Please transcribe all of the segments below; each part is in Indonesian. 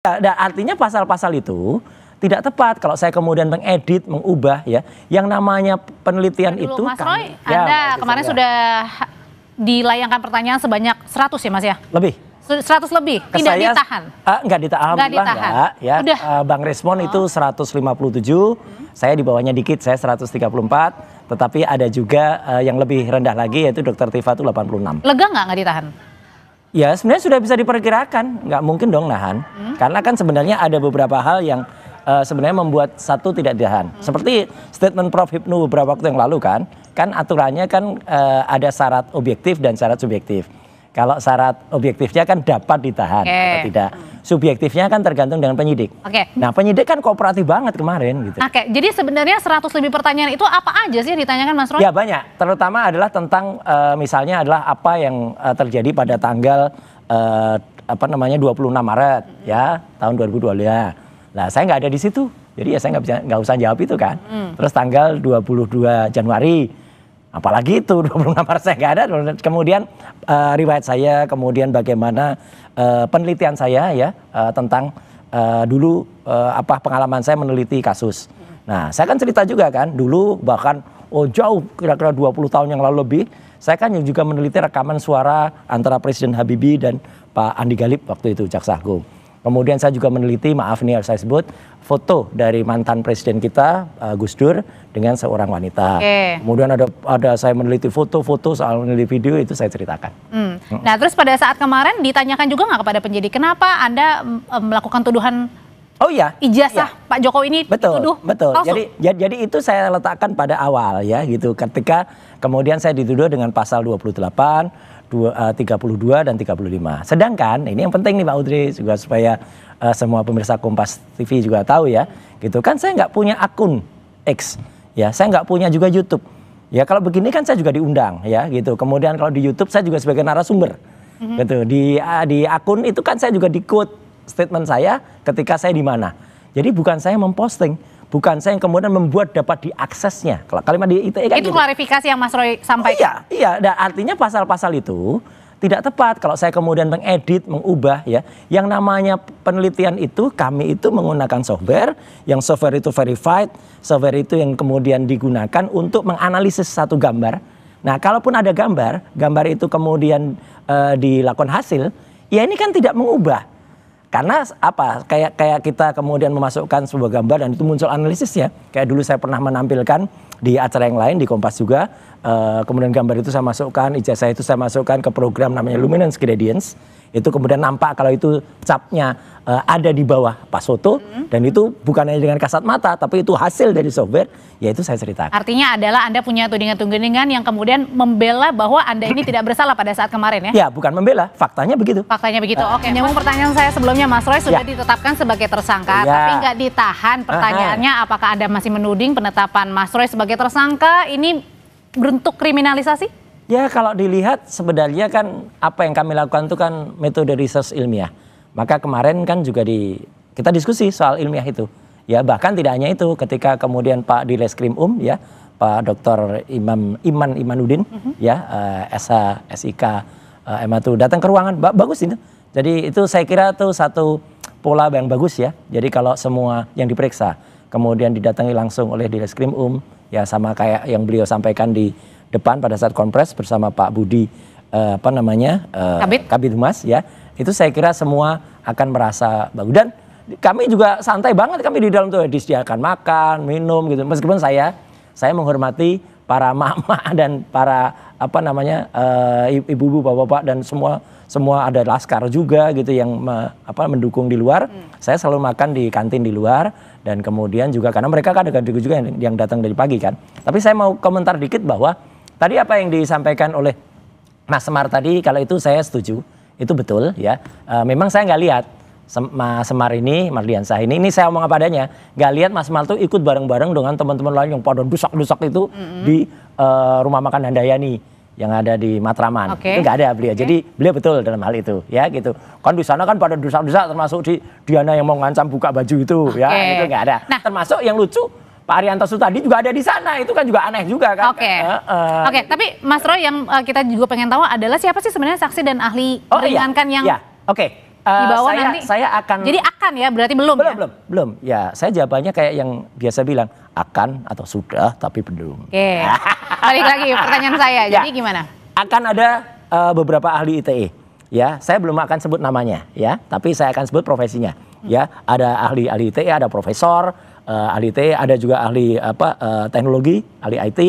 Artinya pasal-pasal itu tidak tepat kalau saya kemudian mengedit, mengubah ya. Yang namanya penelitian itu Mas Roy, Anda kemarin sudah dilayangkan pertanyaan sebanyak 100 ya Mas ya? Lebih. 100 lebih, tidak ditahan? Enggak ditahan, alhamdulillah enggak. Ya. Bang Respon itu 157, saya di bawahnya dikit, saya 134. Tetapi ada juga yang lebih rendah lagi yaitu Dr. Tifa itu 86. Lega nggak ditahan? Ya sebenarnya sudah bisa diperkirakan, nggak mungkin dong nahan. Karena kan sebenarnya ada beberapa hal yang sebenarnya membuat satu tidak ditahan. Seperti statement Prof. Hipnu beberapa waktu yang lalu kan aturannya kan ada syarat objektif dan syarat subjektif. Kalau syarat objektifnya kan dapat ditahan atau tidak. Subjektifnya kan tergantung dengan penyidik. Nah penyidik kan kooperatif banget kemarin gitu. Jadi sebenarnya 100 lebih pertanyaan itu apa aja sih yang ditanyakan Mas Roy? Ya banyak, terutama adalah tentang misalnya adalah apa yang terjadi pada tanggal 26 Maret ya tahun 2022. Nah saya nggak ada di situ, jadi ya saya nggak usah jawab itu kan. Terus tanggal 22 Januari. Apalagi itu 26 Maret saya nggak ada. Kemudian riwayat saya, kemudian bagaimana penelitian saya ya tentang dulu apa pengalaman saya meneliti kasus. Nah saya kan cerita juga kan dulu bahkan jauh kira-kira 20 tahun yang lalu lebih. Saya kan juga meneliti rekaman suara antara Presiden Habibie dan Pak Andi Galip waktu itu Jaksa Agung. Kemudian saya juga meneliti, maaf nih harus saya sebut, foto dari mantan presiden kita Gus Dur dengan seorang wanita. Kemudian ada saya meneliti foto-foto soal meneliti video itu saya ceritakan. Nah terus pada saat kemarin ditanyakan juga nggak kepada penyidik kenapa Anda melakukan tuduhan ijazah Pak Jokowi ini dituduh palsu? Jadi itu saya letakkan pada awal ya gitu. Ketika kemudian saya dituduh dengan pasal 28. 32 dan 35. Sedangkan ini yang penting nih Pak Udri juga supaya semua pemirsa Kompas TV juga tahu ya, gitu kan saya nggak punya akun X, ya saya nggak punya juga YouTube. Ya kalau begini kan saya juga diundang ya gitu. Kemudian kalau di YouTube saya juga sebagai narasumber, gitu. Di akun itu kan saya juga di quote statement saya ketika saya di mana. Jadi bukan saya memposting. Bukan saya yang kemudian membuat dapat diaksesnya. Kalau kalimat di ITE kan itu gitu. Klarifikasi yang Mas Roy sampaikan. Iya. Dan artinya pasal-pasal itu tidak tepat kalau saya kemudian mengedit, mengubah ya. Yang namanya penelitian itu kami itu menggunakan software, yang software itu verified, software itu yang kemudian digunakan untuk menganalisis satu gambar. Nah, kalaupun ada gambar itu kemudian dilakukan hasil, ya ini kan tidak mengubah. Karena apa? Kayak kita kemudian memasukkan sebuah gambar dan itu muncul analisisnya. Kayak dulu saya pernah menampilkan di acara yang lain di Kompas juga. Kemudian gambar itu saya masukkan, ijazah itu saya masukkan ke program namanya Luminance Gradients. Itu kemudian nampak kalau itu capnya ada di bawah pas foto. Dan itu bukan hanya dengan kasat mata, tapi itu hasil dari software, yaitu saya ceritakan. Artinya adalah Anda punya tudingan-tudingan yang kemudian membela bahwa Anda ini tidak bersalah pada saat kemarin ya? Ya, bukan membela, faktanya begitu. Faktanya begitu, oke. Nyambung pertanyaan saya sebelumnya, Mas Roy sudah ditetapkan sebagai tersangka, tapi nggak ditahan. Pertanyaannya, apakah Anda masih menuding penetapan Mas Roy sebagai tersangka ini bentuk kriminalisasi? Ya kalau dilihat sebenarnya kan apa yang kami lakukan itu kan metode research ilmiah. Maka kemarin kan juga kita diskusi soal ilmiah itu. Ya bahkan tidak hanya itu, ketika kemudian Pak Dileskrim ya, Pak Dr. Iman Imanuddin ya, SH, SIK, MA itu datang ke ruangan, bagus itu. Jadi itu saya kira itu satu pola yang bagus ya. Jadi kalau semua yang diperiksa kemudian didatangi langsung oleh Dileskrim ya sama kayak yang beliau sampaikan di depan pada saat konpres bersama Pak Budi Kabid Humas ya, itu saya kira semua akan merasa bagus. Dan kami juga santai banget, kami di dalam tuh disediakan makan, minum gitu. Meskipun saya menghormati para mama dan para ibu-ibu, bapak-bapak dan semua ada laskar juga gitu yang mendukung di luar. Saya selalu makan di kantin di luar dan kemudian juga karena mereka kan ada juga yang datang dari pagi kan. Tapi saya mau komentar dikit bahwa tadi apa yang disampaikan oleh Mas Semar tadi, kalau itu saya setuju, itu betul ya. Memang saya nggak lihat Mas Semar ini, Mardiansah ini saya omong apa adanya, nggak lihat Mas Semar tuh ikut bareng-bareng dengan teman-teman lain yang pada dusak-dusak itu di rumah makan Handayani yang ada di Matraman. Itu nggak ada beliau. Jadi beliau betul dalam hal itu ya gitu. Kan di sana kan pada dusak-dusak termasuk di Diana yang mau ngancam buka baju itu ya, itu nggak ada. Nah, termasuk yang lucu Pak Arianto Sutadi juga ada di sana, itu kan juga aneh juga kan. Oke, tapi Mas Roy yang kita juga pengen tahu adalah siapa sih sebenarnya saksi dan ahli meringankan yang... Oke, di bawah nanti? Saya akan. Jadi akan ya, berarti belum ya? Belum. Ya, saya jawabannya kayak yang biasa bilang, akan atau sudah tapi belum. Oke, balik lagi pertanyaan saya, jadi gimana? Akan ada beberapa ahli ITE. Ya, saya belum akan sebut namanya, ya, tapi saya akan sebut profesinya. Ya, ada ahli ITE, ada profesor ahli ITE, ada juga ahli teknologi, ahli IT,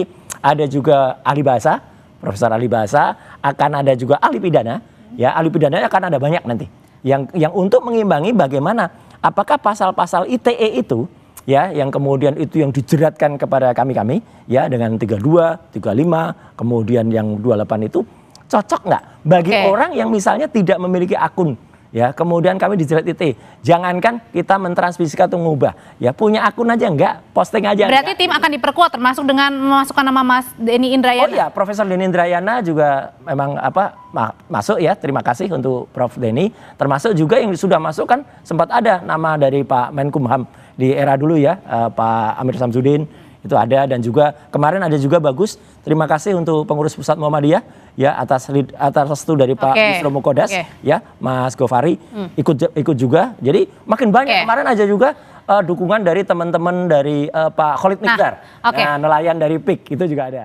ada juga ahli bahasa, profesor ahli bahasa, akan ada juga ahli pidana. Ya, ahli pidana akan ada banyak nanti. Yang untuk mengimbangi bagaimana apakah pasal-pasal ITE itu ya yang kemudian itu yang dijeratkan kepada kami ya dengan 32, 35, kemudian yang 28 itu cocok nggak bagi orang yang misalnya tidak memiliki akun ya, kemudian kami dijerat ITE. Jangankan kita mentransmisikan atau mengubah, ya punya akun aja enggak, posting aja. Berarti tim akan diperkuat termasuk dengan memasukkan nama Mas Denny Indrayana. Oh iya, Profesor Denny Indrayana juga memang masuk ya. Terima kasih untuk Prof Denny. Termasuk juga yang sudah masuk kan sempat ada nama dari Pak Menkumham di era dulu ya, Pak Amir Samsudin. Itu ada, dan juga kemarin ada juga bagus. Terima kasih untuk pengurus pusat Muhammadiyah ya atas restu dari Pak Yusro Mukodas ya, Mas Gofari ikut juga. Jadi makin banyak. Kemarin aja juga dukungan dari teman-teman dari Pak Khalid Mikdar, nelayan dari PIK itu juga ada.